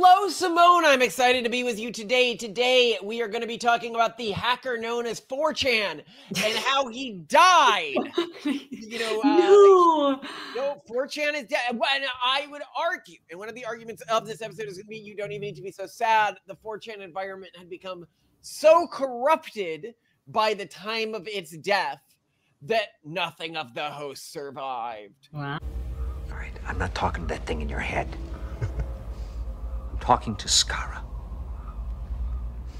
Hello, Simone. I'm excited to be with you today. Today, we are going to be talking about the hacker known as 4chan and how he died. No. 4chan is dead. And I would argue, and one of the arguments of this episode is going to be you don't even need to be so sad. The 4chan environment had become so corrupted by the time of its death that nothing of the hosts survived. Wow. All right, I'm not talking to that thing in your head. I'm talking to Skara.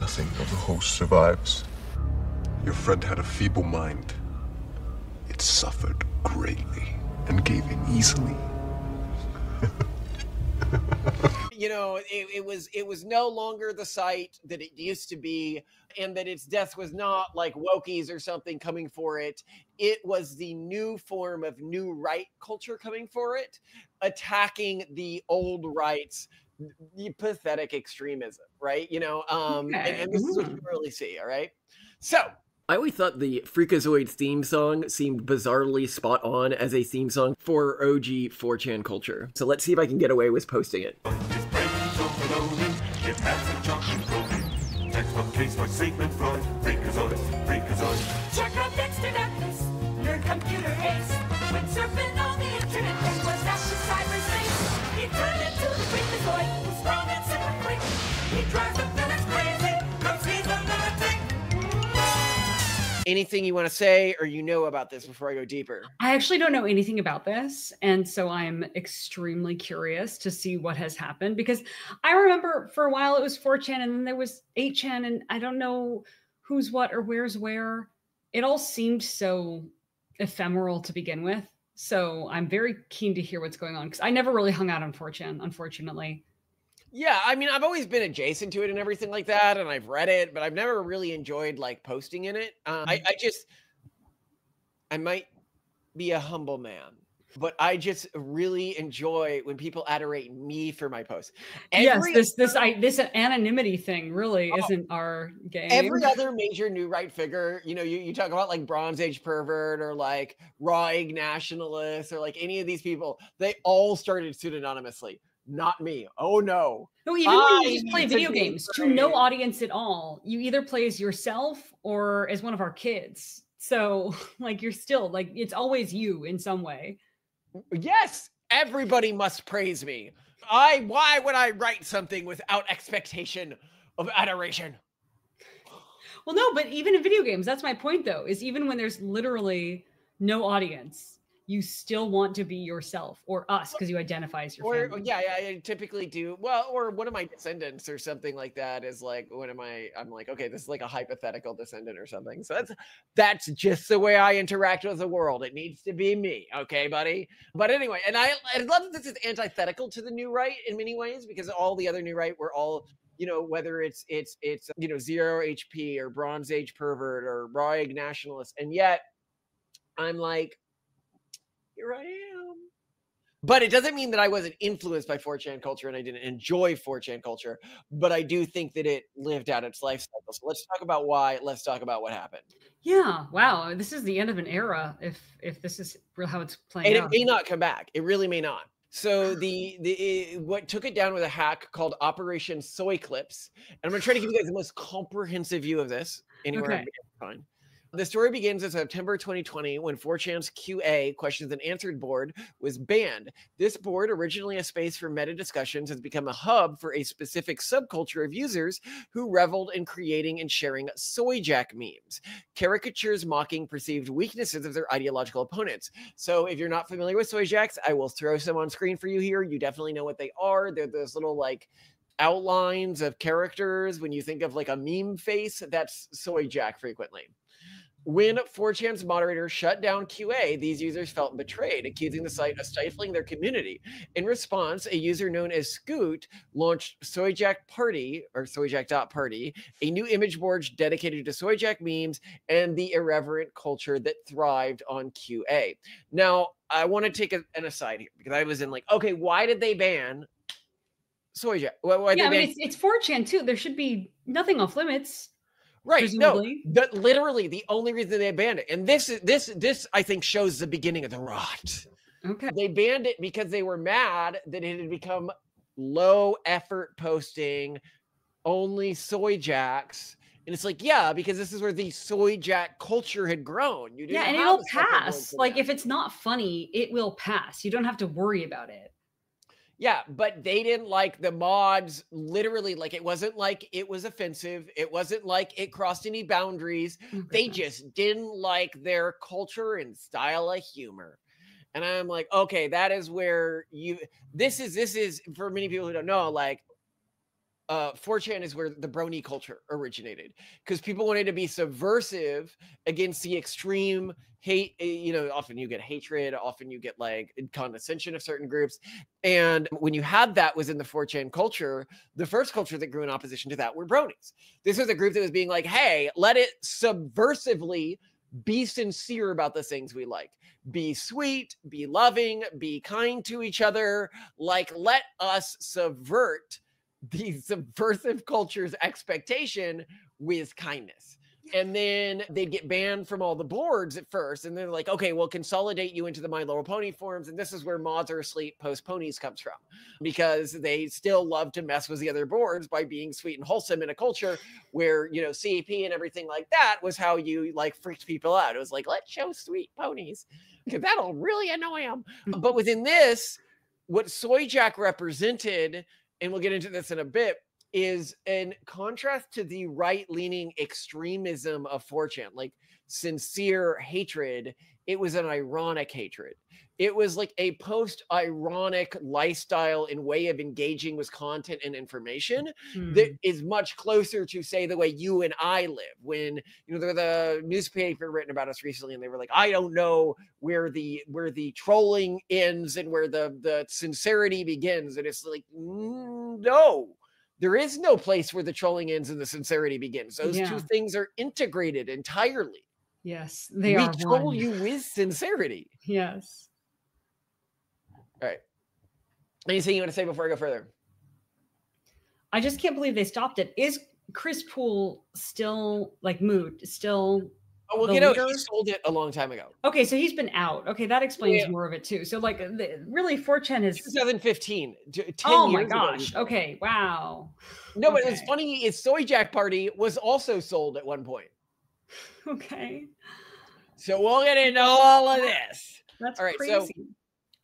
Nothing of the host survives. Your friend had a feeble mind. It suffered greatly and gave in easily. It was no longer the site that it used to be, and that its death was not like wokies or something coming for it. It was the new form of new right culture coming for it, attacking the old rights, the pathetic extremism, right? And this is what you really see, all right? So, I always thought the Freakazoid theme song seemed bizarrely spot on as a theme song for OG 4chan culture. So let's see if I can get away with posting it. Check out Dexter Douglas, nerd computer ace. When surfing on the internet, there was that cyberspace. He turned into the Freakazoid, who's strong and super quick. He drives the villains crazy, cause he's a lunatic. Anything you want to say or about this before I go deeper? I actually don't know anything about this. And so I'm extremely curious to see what has happened, because I remember for a while it was 4chan and then there was 8chan and I don't know who's what or where's where. It all seemed so ephemeral to begin with. So I'm very keen to hear what's going on, because I never really hung out on 4chan, unfortunately. Yeah, I mean, I've always been adjacent to it and everything like that, and I've read it, but I've never really enjoyed like posting in it. I might be a humble man, but I just really enjoy when people adorate me for my posts. This anonymity thing really isn't our game. Every other major new right figure, you talk about like Bronze Age pervert or like raw egg nationalists or like any of these people, they all started pseudonymously. Not me. Oh no. No, even when you just play video games to no audience at all, you either play as yourself or as one of our kids. So like you're still like, it's always you in some way. Yes, everybody must praise me. Why would I write something without expectation of adoration? Well, no, but even in video games, that's my point though, is even when there's literally no audience, you still want to be yourself or us because you identify as your family. Yeah, I typically do. Well, or one of my descendants or something like that is like, I'm like, okay, this is like a hypothetical descendant or something. So that's just the way I interact with the world. It needs to be me. Okay, buddy. But anyway, and I love that this is antithetical to the new right in many ways, because all the other new right were all, whether it's zero HP or Bronze Age pervert or raw egg nationalist. And yet I'm like, here I am. But it doesn't mean that I wasn't influenced by 4chan culture and I didn't enjoy 4chan culture, but I do think that it lived out its life cycle. So let's talk about why. Let's talk about what happened. Yeah. Wow. This is the end of an era if this is how it's playing out. And it may not come back. It really may not. So what took it down was a hack called Operation Soy Eclipse. And I'm going to try to give you guys the most comprehensive view of this anywhere. Okay. Fine. The story begins in September 2020 when 4chan's QA questions and answered board was banned. This board, originally a space for meta discussions, has become a hub for a specific subculture of users who reveled in creating and sharing SoyJack memes, caricatures mocking perceived weaknesses of their ideological opponents. So if you're not familiar with SoyJacks, I will throw some on screen for you here. You definitely know what they are. They're those little like outlines of characters. When you think of like a meme face, that's SoyJack frequently. When 4chan's moderators shut down QA, these users felt betrayed, accusing the site of stifling their community. In response, a user known as Scoot launched SoyJack Party, or SoyJack.Party, a new image board dedicated to SoyJack memes and the irreverent culture that thrived on QA. Now, I want to take an aside here, because I was in like, okay, why did they ban SoyJack? It's 4chan too. There should be nothing off limits. Right. Presumably. No, literally the only reason they banned it. And this I think shows the beginning of the rot. Okay. They banned it because they were mad that it had become low effort posting, only soy jacks. And it's like, yeah, because this is where the soy jack culture had grown. You didn't Yeah, and have it'll the stuff that pass. was Like, there. if it's not funny, it will pass. You don't have to worry about it. Yeah, but they didn't like the mods. Literally, like, it wasn't like it was offensive. It wasn't like it crossed any boundaries. Oh, They goodness. just didn't like their culture and style of humor. And I'm like, okay, that is where this is for many people who don't know, like, 4chan is where the Brony culture originated, because people wanted to be subversive against the extreme hate. Often you get hatred, often you get like condescension of certain groups. And when you had that was in the 4chan culture, the first culture that grew in opposition to that were Bronies. This was a group that was being like, hey, let it subversively be sincere about the things we like. Be sweet, be loving, be kind to each other. Like, let us subvert the subversive culture's expectation with kindness. And then they'd get banned from all the boards at first. And they're like, okay, we'll consolidate you into the My Little Pony forums. And this is where mods are asleep post ponies comes from, because they still love to mess with the other boards by being sweet and wholesome in a culture where, CAP and everything like that was how you like freaked people out. It was like, let's show sweet ponies because that'll really annoy them. But within this, what SoyJack represented, and we'll get into this in a bit, is in contrast to the right-leaning extremism of 4chan, like sincere hatred. It was an ironic hatred. It was like a post-ironic lifestyle and way of engaging with content and information that is much closer to, say, the way you and I live. When the newspaper written about us recently, and they were like, I don't know where the trolling ends and where the sincerity begins. And it's like, no. There is no place where the trolling ends and the sincerity begins. Those two things are integrated entirely. Yes, they are. We troll you with sincerity. Yes. All right. Anything you want to say before I go further? I just can't believe they stopped it. Is Chris Poole still still? Oh, well, he sold it a long time ago. Okay, so he's been out. Okay, that explains more of it too. So like, really, 4chan is 2015. 10 oh years my ago. gosh. Okay, wow. No, but it's funny. Is SoyJack Party was also sold at one point. Okay. So we'll get into all of this. That's all right. crazy. So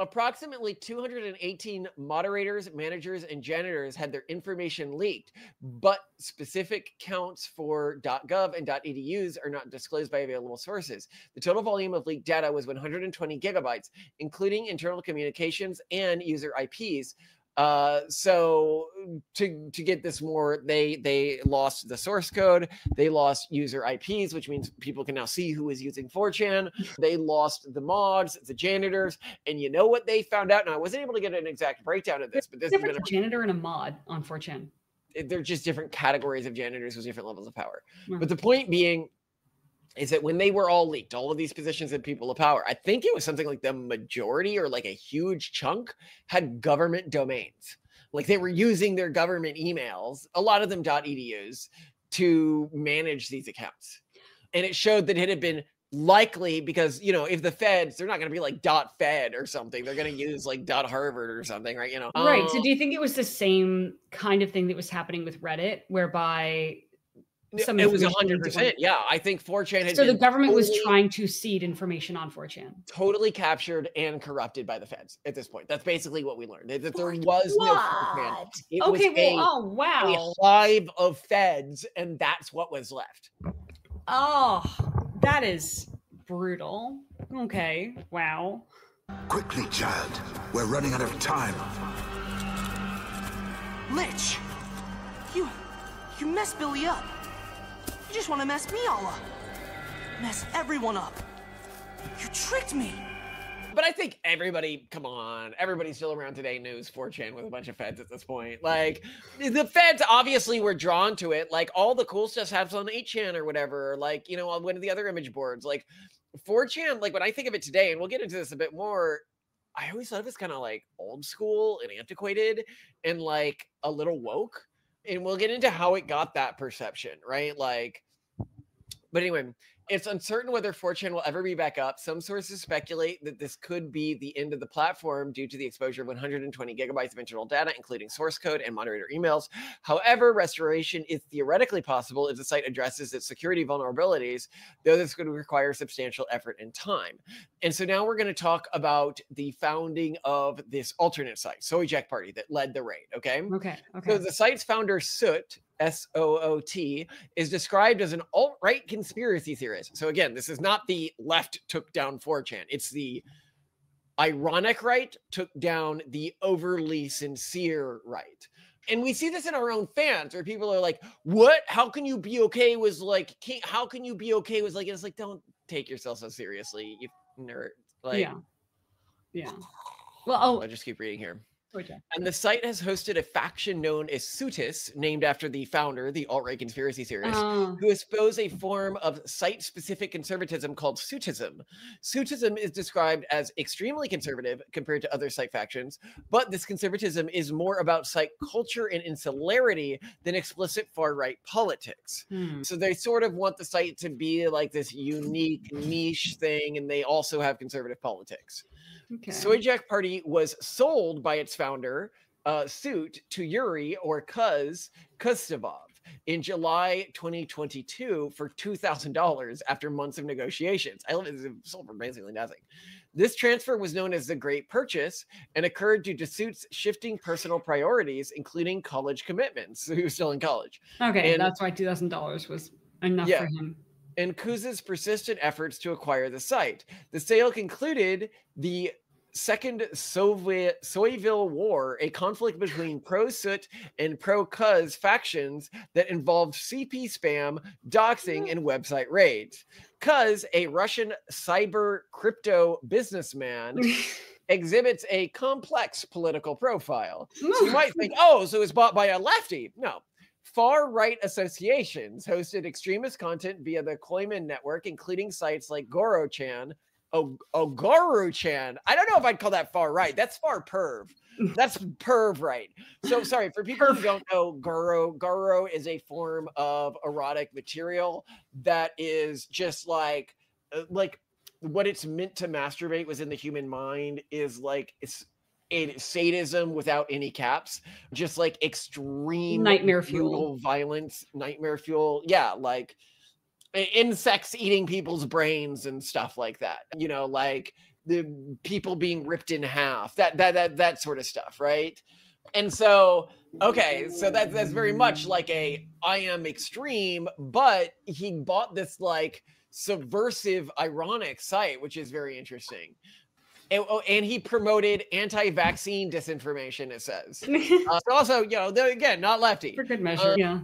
approximately 218 moderators, managers, and janitors had their information leaked, but specific counts for .gov and .edus are not disclosed by available sources. The total volume of leaked data was 120 gigabytes, including internal communications and user IPs. So to get this more, they lost the source code, they lost user IPs, which means people can now see who is using 4chan. They lost the mods, the janitors, and you know what they found out? Now, I wasn't able to get an exact breakdown of this, but this has been a janitor and a mod on 4chan. They're just different categories of janitors with different levels of power. But the point being is that when they were all leaked, all of these positions had people of power. I think it was something like the majority or like a huge chunk had government domains. Like they were using their government emails, a lot of them .edus, to manage these accounts. And it showed that it had been likely because, if the feds, they're not going to be like .fed or something. They're going to use like .harvard or something, right? Right. So do you think it was the same kind of thing that was happening with Reddit, whereby it was 100%. Yeah, I think 4chan had. So the government was trying to seed information on 4chan. Totally captured and corrupted by the feds at this point. That's basically what we learned. That there was no 4chan. It was a hive of feds, and that's what was left. Oh, that is brutal. Okay, wow. Quickly, child. We're running out of time. Lich, you messed Billy up. You just want to mess me all up. Mess everyone up. You tricked me. But I think everybody still around today knows 4chan with a bunch of feds at this point. Like, the feds obviously were drawn to it. Like, all the cool stuff happens on 8chan or whatever. Like, on one of the other image boards. Like, 4chan, like, when I think of it today, and we'll get into this a bit more, I always thought of it as kind of like old school and antiquated and like a little woke. And we'll get into how it got that perception, right? Like, But anyway, it's uncertain whether 4chan will ever be back up. Some sources speculate that this could be the end of the platform due to the exposure of 120 gigabytes of internal data, including source code and moderator emails. However, restoration is theoretically possible if the site addresses its security vulnerabilities, though this could require substantial effort and time. And so now we're going to talk about the founding of this alternate site, SoyJack Party, that led the raid, okay? Okay. So the site's founder, Soot, S-O-O-T, is described as an alt-right conspiracy theorist. So again, this is not the left took down 4chan. It's the ironic right took down the overly sincere right. And we see this in our own fans where people are like, what? How can you be okay with like, how can you be okay with like, it's like, don't take yourself so seriously, you nerd. Like, yeah. Well, I'll just keep reading here. Okay. And the site has hosted a faction known as Sootis, named after the founder, the alt-right conspiracy theorist, who expose a form of site-specific conservatism called Sootism. Sootism is described as extremely conservative compared to other site factions, but this conservatism is more about site culture and insularity than explicit far-right politics. So they sort of want the site to be like this unique niche thing, and they also have conservative politics. Okay. SoyJack Party was sold by its founder, Soot, to Yuri or Kustovov in July 2022 for $2,000 after months of negotiations. I love it. It sold for basically nothing. This transfer was known as the Great Purchase and occurred due to Soot's shifting personal priorities, including college commitments. So he was still in college. Okay, and that's why $2,000 was enough for him. And Kuz's persistent efforts to acquire the site. The sale concluded the Second Soyville War, a conflict between pro-Soot and pro-Kuz factions that involved CP spam, doxing, and website raids. Kuz, a Russian cyber crypto businessman, exhibits a complex political profile. So you might think, oh, so it's bought by a lefty. No. Far-right associations hosted extremist content via the Koiman network, including sites like Goro-chan. Goro-chan. I don't know if I'd call that far-right. That's far-perv. That's perv-right. So sorry, for people who don't know, Goro is a form of erotic material that is just like what it's meant to masturbate within the human mind is like it's sadism without any caps, just like extreme nightmare fuel violence, nightmare fuel. Yeah, like insects eating people's brains and stuff like that. You know, like the people being ripped in half, that sort of stuff, right? And so, okay, so that's very much like I am extreme, but he bought this like subversive, ironic site, which is very interesting. And he promoted anti-vaccine disinformation, it says. So also, you know, again, not lefty. For good measure, yeah.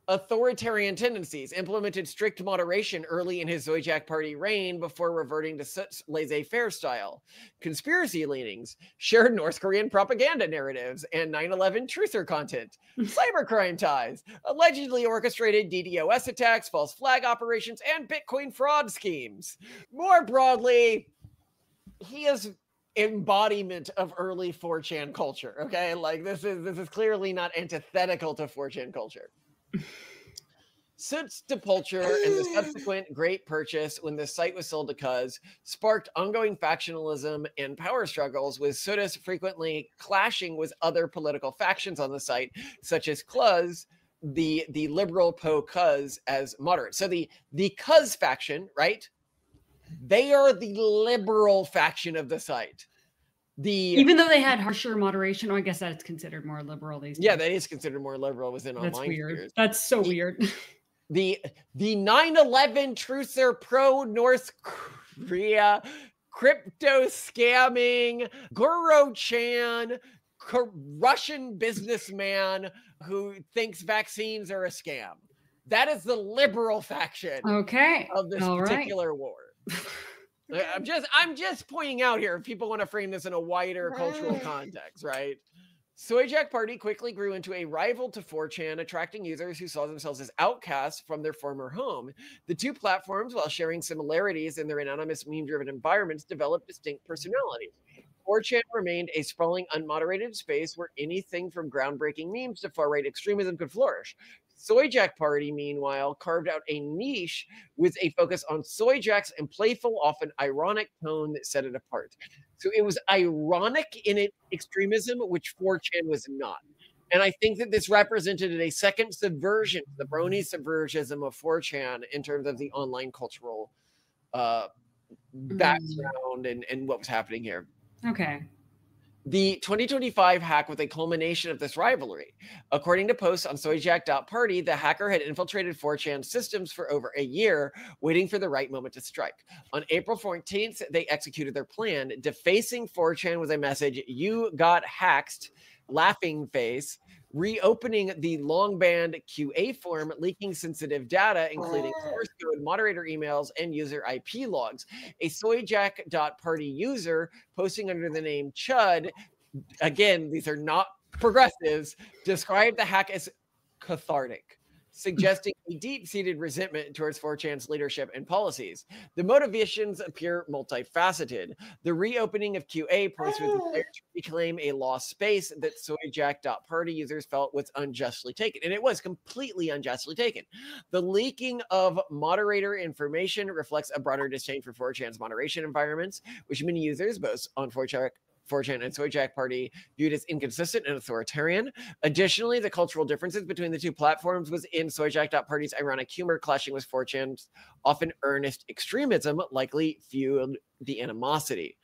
Authoritarian tendencies, implemented strict moderation early in his SoyJack Party reign before reverting to Soot's laissez-faire style. Conspiracy leanings, shared North Korean propaganda narratives, and 9/11 truther content. Cybercrime ties, allegedly orchestrated DDoS attacks, false flag operations, and Bitcoin fraud schemes. More broadly, he is embodiment of early 4chan culture. Okay, like this is clearly not antithetical to 4chan culture. Soot's departure and the subsequent Great Purchase, when the site was sold to Kuz, sparked ongoing factionalism and power struggles, with Sootis frequently clashing with other political factions on the site, such as Kuz, the liberal Kuz as moderate. So the Kuz faction, right? They are the liberal faction of the site. Even though they had harsher moderation, I guess that's considered more liberal these days. Yeah, that is considered more liberal within online. That's weird. Spheres. That's so weird. The 9/11 truther pro North Korea crypto scamming Goro-chan Russian businessman who thinks vaccines are a scam. That is the liberal faction. Okay. Of this particular war. I'm just pointing out here if people want to frame this in a wider cultural context, right? SoyJack Party quickly grew into a rival to 4chan, attracting users who saw themselves as outcasts from their former home. The two platforms, while sharing similarities in their anonymous meme-driven environments, developed distinct personalities. 4chan remained a sprawling, unmoderated space where anything from groundbreaking memes to far-right extremism could flourish. SoyJack Party, meanwhile, carved out a niche with a focus on SoyJack's and playful, often ironic tone that set it apart. So it was ironic in its extremism, which 4chan was not. And I think that this represented a second subversion, the Brony subversionism of 4chan in terms of the online cultural background and what was happening here. Okay. The 2025 hack was a culmination of this rivalry. According to posts on SoyJack.party, the hacker had infiltrated 4chan systems for over a year, waiting for the right moment to strike. On April 14th, they executed their plan, defacing 4chan with a message, "You got hacked," laughing face, reopening the long banned QA form, leaking sensitive data, including source code, moderator emails, and user IP logs. A SoyJack.party user posting under the name Chud, again, these are not progressives, described the hack as cathartic, suggesting a deep-seated resentment towards 4chan's leadership and policies. The motivations appear multifaceted. The reopening of QA points to a desire to reclaim a lost space that SoyJack.party users felt was unjustly taken, and it was completely unjustly taken. The leaking of moderator information reflects a broader disdain for 4chan's moderation environments, which many users, both on 4chan and SoyJack Party, viewed as inconsistent and authoritarian. Additionally, the cultural differences between the two platforms was in SoyJack.party's ironic humor clashing with 4chan's often earnest extremism, likely fueled the animosity.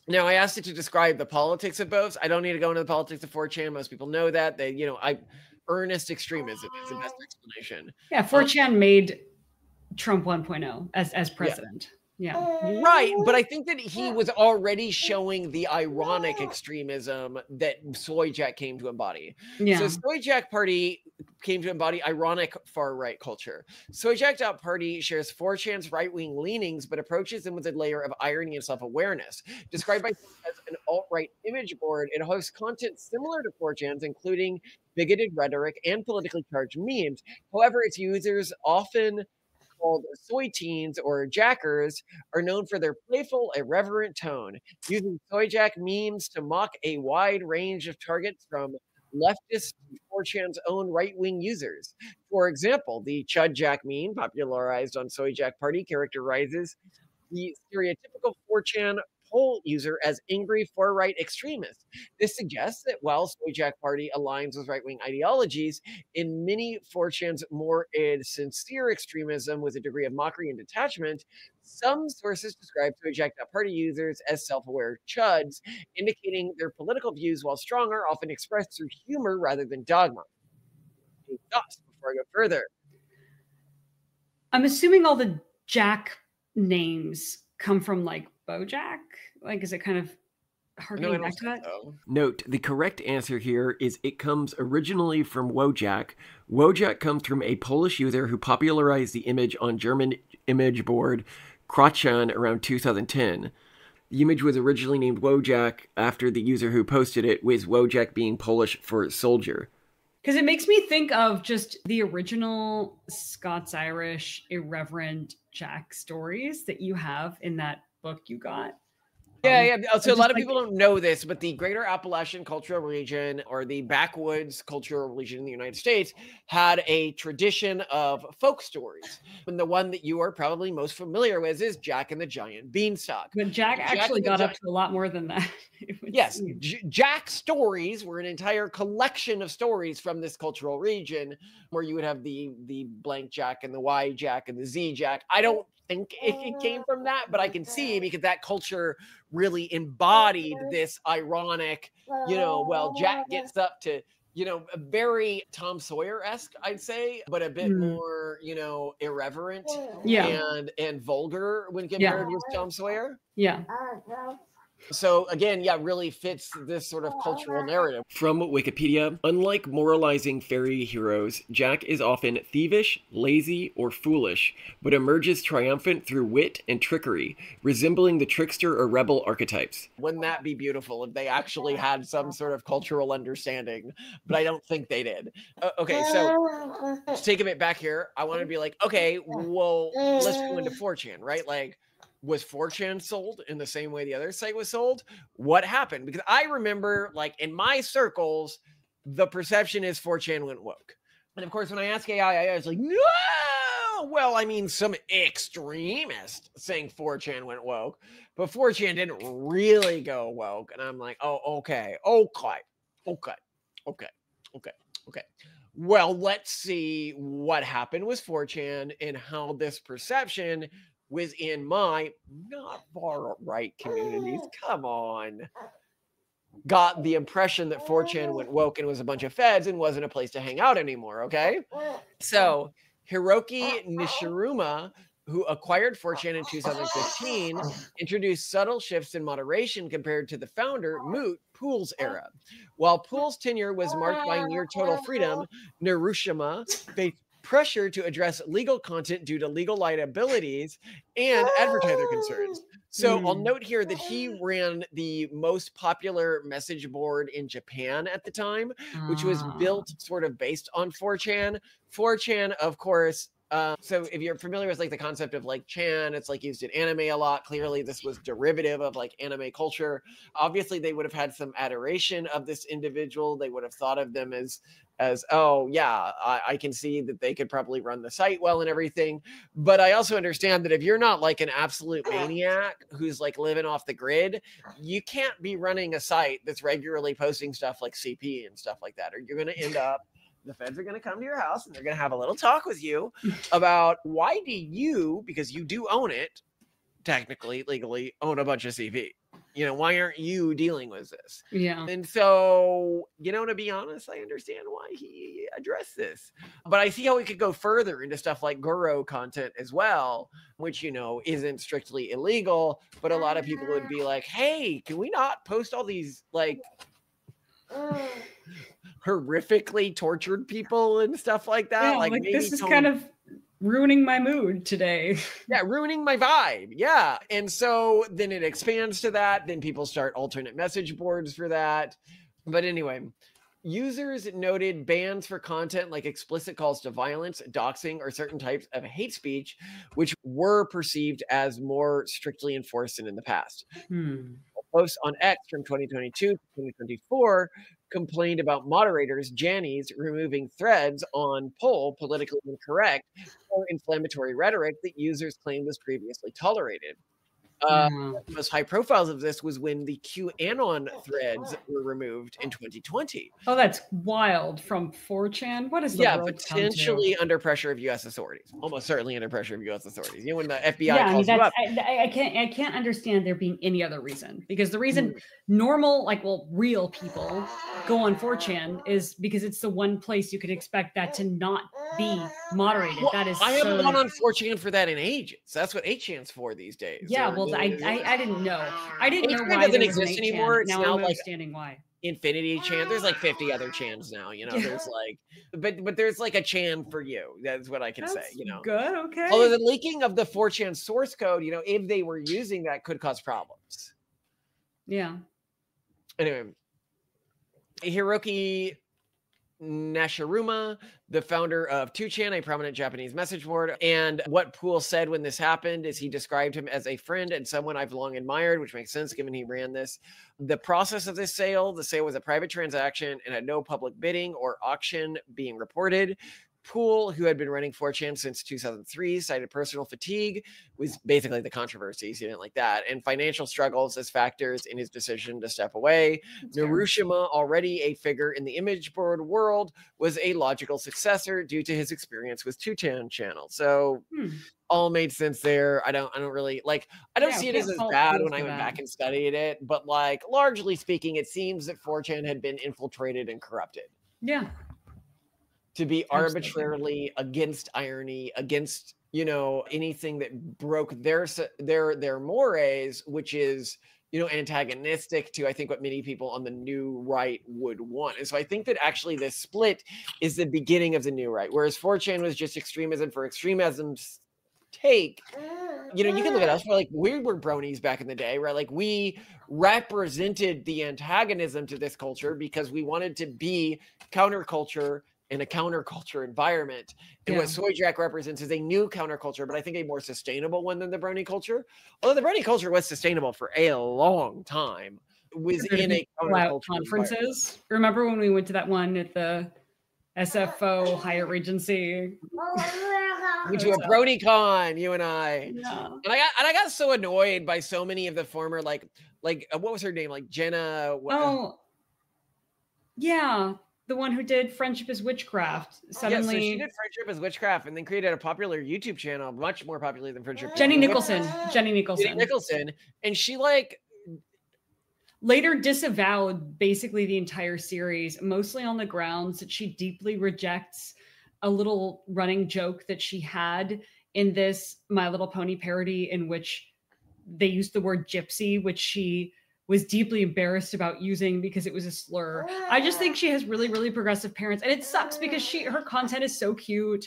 Now, I asked it to describe the politics of both. I don't need to go into the politics of 4chan. Most people know that. Earnest extremism is the best explanation. Yeah, 4chan made Trump 1.0 as president. Yeah. Right. But I think that he was already showing the ironic extremism that SoyJack came to embody. Yeah. So SoyJack Party came to embody ironic far-right culture. SoyJack.party shares 4chan's right-wing leanings, but approaches them with a layer of irony and self-awareness. Described by some as an alt-right image board, it hosts content similar to 4chan's, including bigoted rhetoric and politically charged memes. However, its users, often called soy teens or jackers, are known for their playful, irreverent tone, using SoyJack memes to mock a wide range of targets from leftist to 4chan's own right-wing users. For example, the Chud Jack meme, popularized on SoyJack Party, characterizes the stereotypical 4chan poll user as angry far-right extremists. This suggests that while SoyJack Party aligns with right-wing ideologies, in many 4chan's more sincere extremism with a degree of mockery and detachment, some sources describe SoyJack.party users as self-aware chuds, indicating their political views, while strong, are often expressed through humor rather than dogma. Any thoughts before I go further? I'm assuming all the Jack names come from like Wojak? Like, is it kind of harkening back to that? Note, the correct answer here is it comes originally from Wojak. Wojak comes from a Polish user who popularized the image on German image board Krochan around 2010. The image was originally named Wojak after the user who posted it, with Wojak being Polish for soldier. Because it makes me think of just the original Scots-Irish irreverent Jack stories that you have in that book you got. Yeah. So a lot of people don't know this, but the Greater Appalachian Cultural Region, or the backwoods cultural region in the United States, had a tradition of folk stories. And the one that you are probably most familiar with is Jack and the Giant Beanstalk. But Jack actually got up to a lot more than that. Yes, Jack stories were an entire collection of stories from this cultural region, where you would have the blank Jack and the Y Jack and the Z Jack. I don't think it came from that, but I can see, because that culture really embodied this ironic, Jack gets up to, a very Tom Sawyer-esque, I'd say, but a bit more, irreverent and vulgar when compared with Tom Sawyer. Yeah. So again, really fits this sort of cultural narrative. From Wikipedia, unlike moralizing fairy heroes, Jack is often thievish, lazy, or foolish, but emerges triumphant through wit and trickery, resembling the trickster or rebel archetypes. Wouldn't that be beautiful if they actually had some sort of cultural understanding? But I don't think they did. Okay, so just taking it back here, I want to be like, okay, well, let's go into 4chan, right? Like, was 4chan sold in the same way the other site was sold? What happened? Because I remember, like, in my circles, the perception is 4chan went woke. And of course, when I ask AI is like, no, well, I mean, some extremist saying 4chan went woke, but 4chan didn't really go woke. And I'm like, oh, okay. Well, let's see what happened with 4chan and how this perception was in my not far right communities. Come on. Got the impression that 4chan went woke and was a bunch of feds and wasn't a place to hang out anymore, okay? So Hiroki Nishiruma, who acquired 4chan in 2015, introduced subtle shifts in moderation compared to the founder, Pool's era. While Pool's tenure was marked by near total freedom, Narushima faced pressure to address legal content due to legal liabilities and advertiser concerns. So I'll note here that he ran the most popular message board in Japan at the time, which was built sort of based on 4chan. 4chan, of course, so if you're familiar with like the concept of like chan, it's like used in anime a lot. Clearly this was derivative of like anime culture. Obviously they would have had some adoration of this individual. They would have thought of them as oh yeah, I can see that they could probably run the site well and everything. But I also understand that if you're not like an absolute maniac who's like living off the grid, you can't be running a site that's regularly posting stuff like CP and stuff like that, or you're going to end up, the feds are going to come to your house and they're going to have a little talk with you about why do you, because you do own it, technically, legally own a bunch of CP. You know, why aren't you dealing with this? Yeah. And so, you know, to be honest, I understand why he addressed this. But I see how we could go further into stuff like Goro content as well, which, you know, isn't strictly illegal. But a lot of people would be like, hey, can we not post all these like horrifically tortured people and stuff like that? Yeah, like maybe this is kind of ruining my mood today. Yeah, ruining my vibe. Yeah. And so then it expands to that. Then people start alternate message boards for that. But anyway, users noted bans for content like explicit calls to violence, doxing, or certain types of hate speech, which were perceived as more strictly enforced than in the past. Posts on X from 2022 to 2024 complained about moderators, Jannies, removing threads on poll politically incorrect or inflammatory rhetoric that users claimed was previously tolerated. The most high profiles of this was when the QAnon threads were removed in 2020. Oh, that's wild. From 4chan? What is the world potentially under pressure of U.S. authorities. Almost certainly under pressure of U.S. authorities. You know, when the FBI calls you up. I can't understand there being any other reason. Because the reason normal, like, well, real people go on 4chan is because it's the one place you could expect that to not be moderated. Well, that is I haven't gone on 4chan for that in ages. That's what 8chan's for these days. Yeah, well, I didn't know. I didn't know why doesn't exist anymore. It's now now I'm like understanding why. Infinity Chan. There's like 50 other chans now. You know, there's like, but there's like a chan for you. That's what I can say. You know, good. Okay. Although the leaking of the 4chan source code, you know, if they were using that, could cause problems. Yeah. Anyway, Hiroki Nishiruma, the founder of 2chan, a prominent Japanese message board. And what Pool said when this happened is he described him as a friend and someone I've long admired, which makes sense given he ran this. The process of this sale, the sale was a private transaction and had no public bidding or auction being reported. Pool, who had been running 4chan since 2003, cited personal fatigue, was basically the controversies. He didn't like that, and financial struggles as factors in his decision to step away. Narushima, already a figure in the image board world, was a logical successor due to his experience with 2chan channel. So all made sense there. I don't really like, I don't see it as bad when I went back and studied it, but like largely speaking, it seems that 4chan had been infiltrated and corrupted. Yeah. To be arbitrarily against irony, against, you know, anything that broke their mores, which is, you know, antagonistic to, I think, what many people on the new right would want. And so I think that actually this split is the beginning of the new right, whereas 4chan was just extremism for extremism's take. You know, you can look at us, we were bronies back in the day, right? Like we represented the antagonism to this culture because we wanted to be counterculture in a counterculture environment. And what SoyJack represents is a new counterculture, but I think a more sustainable one than the Brony culture. Although the Brony culture was sustainable for a long time. It was in a counterculture conferences. Remember when we went to that one at SFO Hyatt Regency. Went to a Brony con, you and I. Yeah. And I got so annoyed by so many of the former like what was her name? Like Jenna. Oh, yeah. The one who did Friendship is Witchcraft. Suddenly, yeah, so she did Friendship is Witchcraft and then created a popular YouTube channel, much more popular than Friendship. Jenny Nicholson. Jenny Nicholson. And she like later disavowed basically the entire series, mostly on the grounds that she deeply rejects a little running joke that she had in this My Little Pony parody in which they used the word gypsy, which she was deeply embarrassed about using because it was a slur. I just think she has really, really progressive parents. And it sucks because her content is so cute.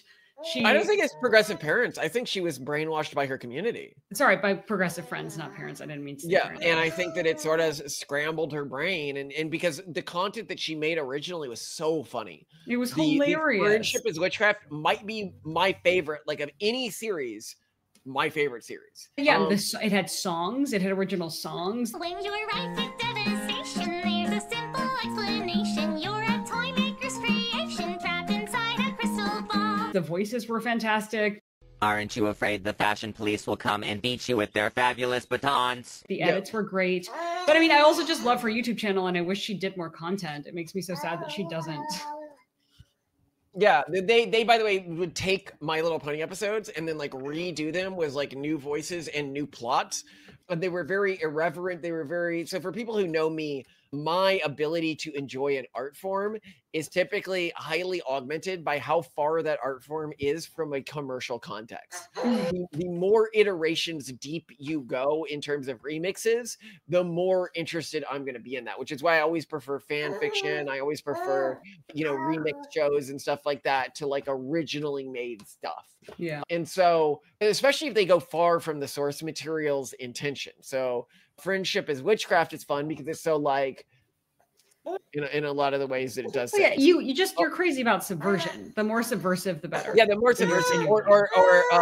I don't think it's progressive parents. I think she was brainwashed by her community. Sorry, by progressive friends, not parents. I didn't mean to say parents. And I think that it sort of scrambled her brain. And because the content that she made originally was so funny. It was hilarious. Friendship is Witchcraft might be my favorite, like of any series, my favorite series. Yeah, it had songs. It had original songs. When you're ripe with devastation, there's a simple explanation. You're a toy maker's creation, trapped inside a crystal ball. The voices were fantastic. Aren't you afraid the fashion police will come and beat you with their fabulous batons? The edits were great. But I mean, I also just love her YouTube channel and I wish she did more content. It makes me so sad that she doesn't. Yeah, they by the way would take My Little Pony episodes and then like redo them with like new voices and new plots. But they were very irreverent. They were very, so for people who know me, my ability to enjoy an art form is typically highly augmented by how far that art form is from a commercial context. The more iterations deep you go in terms of remixes, the more interested I'm going to be in that, which is why I always prefer fan fiction. I always prefer, remix shows and stuff like that to like originally made stuff. Yeah. And so, especially if they go far from the source material's intention. So Friendship is Witchcraft is fun because it's so like, in a lot of the ways that it does. Yeah, you're crazy about subversion. The more subversive, the better. Yeah, the more subversive. Or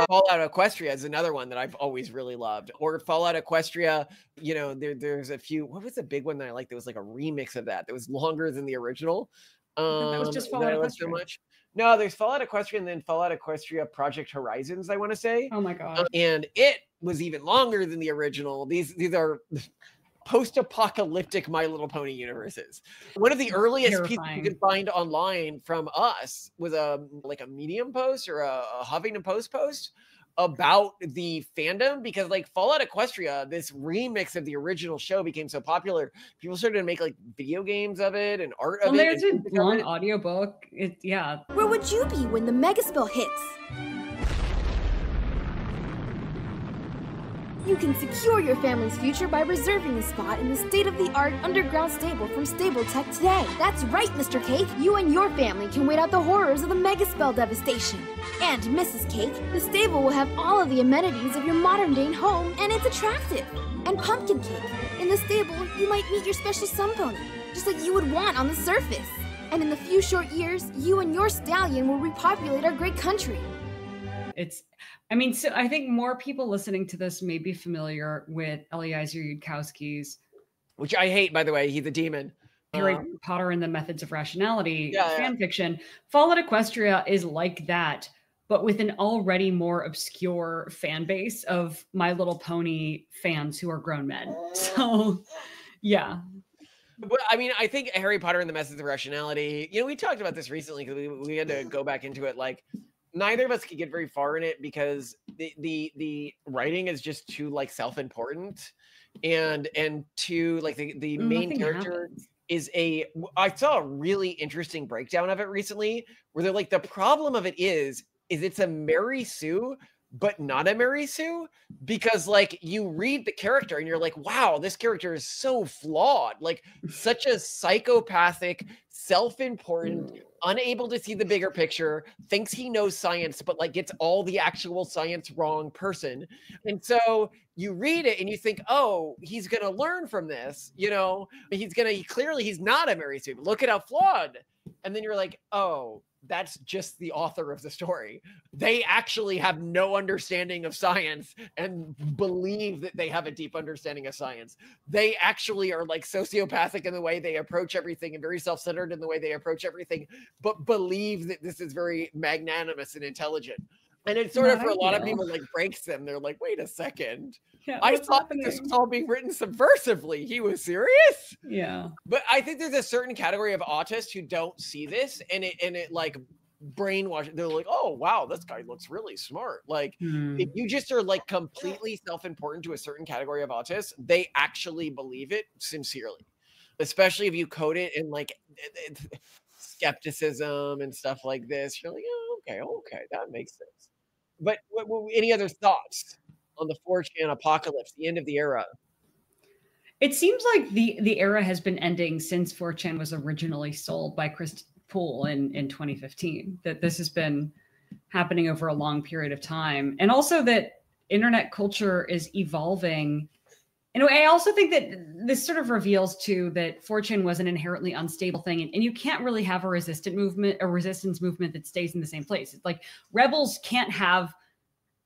Fallout Equestria is another one that I've always really loved. Or Fallout Equestria, there's a few. What was the big one that I liked? There was like a remix of that was longer than the original. That was just Fallout Equestria. So much. No, there's Fallout Equestria and then Fallout Equestria Project Horizons, I want to say. Oh my god. And it was even longer than the original. These are post-apocalyptic My Little Pony universes. One of the earliest pieces you can find online from us was a Medium post or a Huffington Post post about the fandom, because like Fallout Equestria, this remix of the original show became so popular, people started to make like video games of it and art of it. There's a long audiobook. Yeah. Where would you be when the megaspell hits? You can secure your family's future by reserving a spot in the state-of-the-art underground stable from Stable Tech today. That's right, Mr. Cake. You and your family can wait out the horrors of the megaspell devastation. And Mrs. Cake, the stable will have all of the amenities of your modern-day home, and it's attractive. And Pumpkin Cake, in the stable, you might meet your special sun pony, just like you would want on the surface. And in the few short years, you and your stallion will repopulate our great country. So I think more people listening to this may be familiar with Eliezer Yudkowsky's, which I hate, by the way. He's a demon. Harry Potter and the Methods of Rationality fan fiction. Fallout Equestria is like that, but with an already more obscure fan base of My Little Pony fans who are grown men. So, yeah. But I mean, I think Harry Potter and the Methods of Rationality, we talked about this recently because we had to go back into it. Like, neither of us could get very far in it because the writing is just too like self-important and too like the main character is I saw a really interesting breakdown of it recently where they're like, the problem of it is it's a Mary Sue, but not a Mary Sue, because like you read the character and you're like, wow, this character is so flawed, like such a psychopathic, self-important, unable to see the bigger picture, thinks he knows science, but like gets all the actual science wrong person. And so you read it and you think, oh, he's going to learn from this, he's not a Mary Sue. Look at how flawed. And then you're like, oh, that's just the author of the story. They actually have no understanding of science and believe that they have a deep understanding of science. They actually are like sociopathic in the way they approach everything and very self-centered in the way they approach everything, but believe that this is very magnanimous and intelligent. And it's sort of for a lot of people like breaks them. They're like, wait a second. Yeah, I thought this was all being written subversively. He was serious? Yeah. But I think there's a certain category of autists who don't see this and it like brainwash. They're like, oh wow, this guy looks really smart. Like if you just are like completely self-important to a certain category of autists, they actually believe it sincerely. Especially if you code it in like skepticism and stuff like this. You're like, oh, okay, that makes sense. But any other thoughts on the 4chan apocalypse, the end of the era? It seems like the era has been ending since 4chan was originally sold by Chris Poole in 2015. That this has been happening over a long period of time. And also that internet culture is evolving. And I also think that this sort of reveals too that 4chan was an inherently unstable thing, and you can't really have a resistance movement that stays in the same place. It's like rebels can't have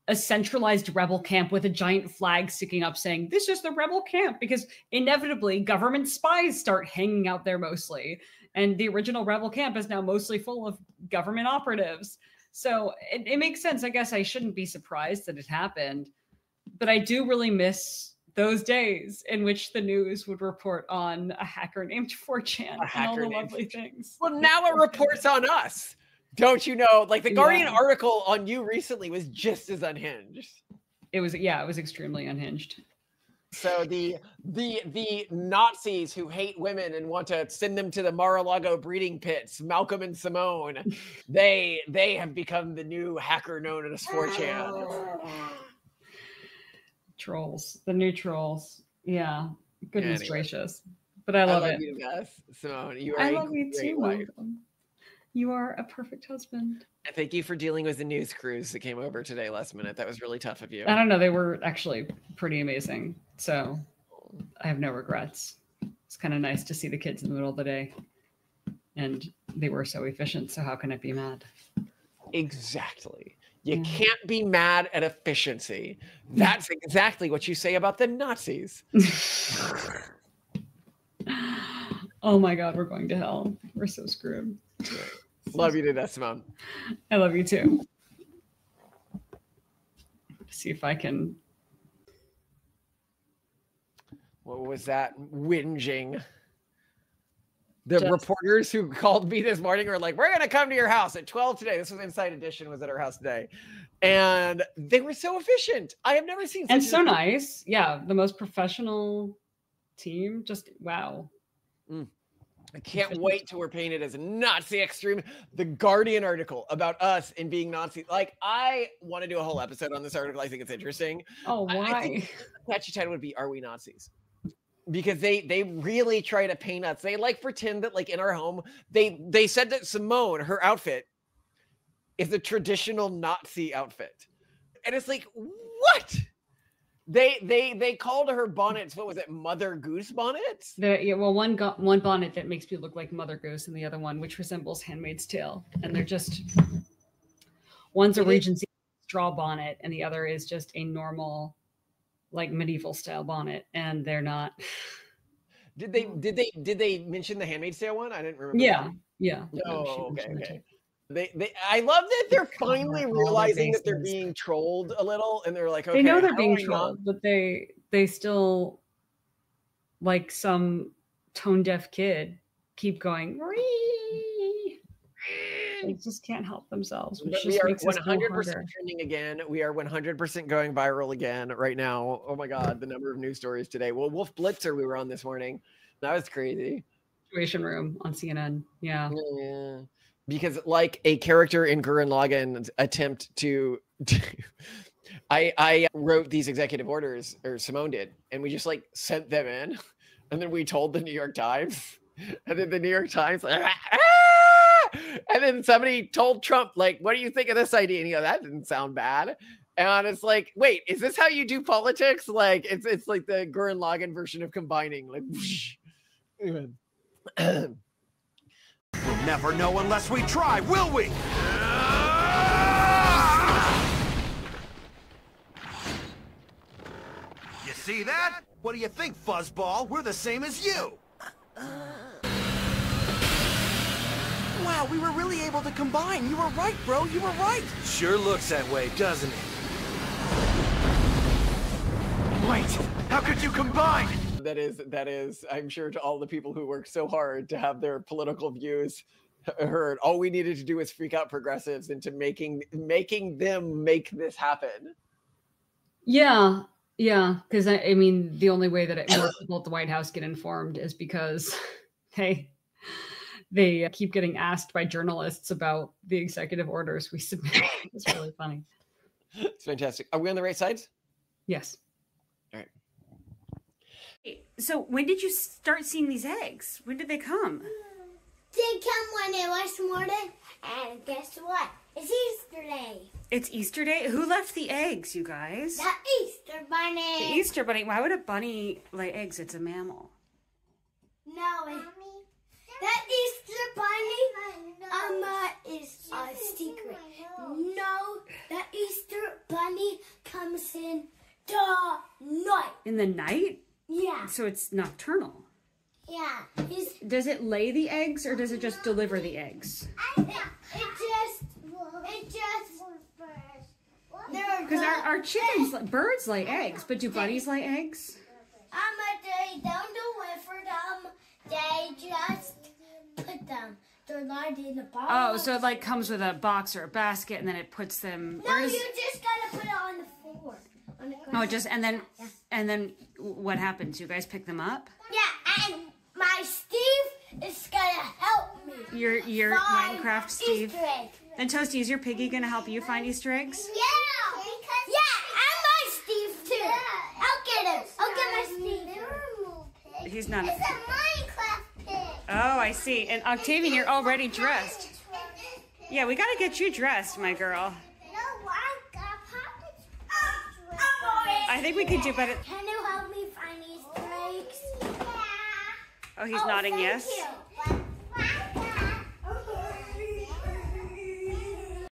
a centralized rebel camp with a giant flag sticking up saying, this is the rebel camp, because inevitably government spies start hanging out there mostly. And the original rebel camp is now mostly full of government operatives. So it makes sense. I guess I shouldn't be surprised that it happened, but I do really miss those days in which the news would report on a hacker named 4chan and all the lovely things. Well, now it reports on us. Don't you know? Like the Guardian article on you recently was just as unhinged. It was extremely unhinged. So the Nazis who hate women and want to send them to the Mar-a-Lago breeding pits, Malcolm and Simone, they have become the new hacker known as 4chan. Trolls, the new trolls. Yeah, goodness gracious. But I love it. You guys. Simone, you are I love you too, wife. You are a perfect husband. And thank you for dealing with the news crews that came over today last minute. That was really tough of you. I don't know. They were actually pretty amazing. So I have no regrets. It's kind of nice to see the kids in the middle of the day. And they were so efficient. So how can I be mad? Exactly. You can't be mad at efficiency. That's exactly what you say about the Nazis. Oh my God, we're going to hell. We're so screwed. Love you to death, Simone. I love you too. See if I can. What was that whinging? The reporters who called me this morning are like, we're going to come to your house at 12 today. This was Inside Edition, was at our house today. And they were so efficient. I have never seen such and so nice. Yeah, the most professional team. Just wow. I can't wait till we're painted as a Nazi extreme. The Guardian article about us and being Nazi. Like, I want to do a whole episode on this article. I think it's interesting. Oh, why? I think the catchy title would be, Are We Nazis? Because they really try to paint us. They like pretend that like in our home, they said that Simone, her outfit is a traditional Nazi outfit. And it's like, what? They called her bonnets, what was it, Mother Goose bonnets? One bonnet that makes me look like Mother Goose, and the other one which resembles Handmaid's Tale. And they're just, one's a Regency straw bonnet, and the other is just a normal, like medieval style bonnet, and they're not. Did they mention the Handmaid's Tale one? I didn't remember. Yeah. Oh, okay. I love that they're finally realizing that they're being trolled a little, and they're like, okay, they know they're being trolled, but they still, like some tone deaf kid, keep going. They just can't help themselves. Which We just are makes us 100% trending again. We are 100% going viral again right now. Oh my God, the number of news stories today. Well, Wolf Blitzer, we were on this morning. That was crazy. Situation Room on CNN. Yeah. Because like a character in Gurren Lagann's attempt to I wrote these executive orders, or Simone did, and we just like sent them in, and then we told the New York Times, and then the New York Times like, and then somebody told Trump, like, what do you think of this idea? And he goes, that didn't sound bad. And it's like, wait, is this how you do politics? Like it's like the Gurren Lagann version of combining, like We'll never know unless we try, will we? You see that? What do you think, Fuzzball? We're the same as you! Wow, we were really able to combine. You were right, bro. You were right. Sure looks that way, doesn't it? Wait, how could you combine? That is, I'm sure to all the people who work so hard to have their political views heard, all we needed to do was freak out progressives into making them make this happen. Yeah, because I mean, the only way that more people at the White House get informed is because they keep getting asked by journalists about the executive orders we submit. It's really funny. It's fantastic. Are we on the right sides? Yes. All right. So when did you start seeing these eggs? When did they come? They come when it was morning, and guess what? It's Easter Day. It's Easter Day? Who left the eggs, you guys? The Easter Bunny. The Easter Bunny. Why would a bunny lay eggs? It's a mammal. No, the Easter Bunny is a secret. No, the Easter Bunny comes in the night. In the night? Yeah. So it's nocturnal. Yeah. Does it lay the eggs or does it just deliver the eggs? It just. Because our chickens, birds lay eggs, but do bunnies lay eggs? They don't do it for them. They just put them. They're lined in a box. Oh, so it like comes with a box or a basket, and then it puts them. No, you just gotta put it on the floor. Oh, just and then what happens? You guys pick them up? Yeah, and my Steve is gonna help me. Your Minecraft Steve. Easter egg. And Toasty, is your piggy gonna help you find Easter eggs? Yeah, and my Steve too. I'll get him. I'll get my Steve. He's not. It's a Minecraft pig. Oh, I see. And Octavian, you're already dressed. Yeah, we gotta get you dressed, my girl. I think we could do better. Can you help me find Easter eggs? Oh, he's nodding yes. You.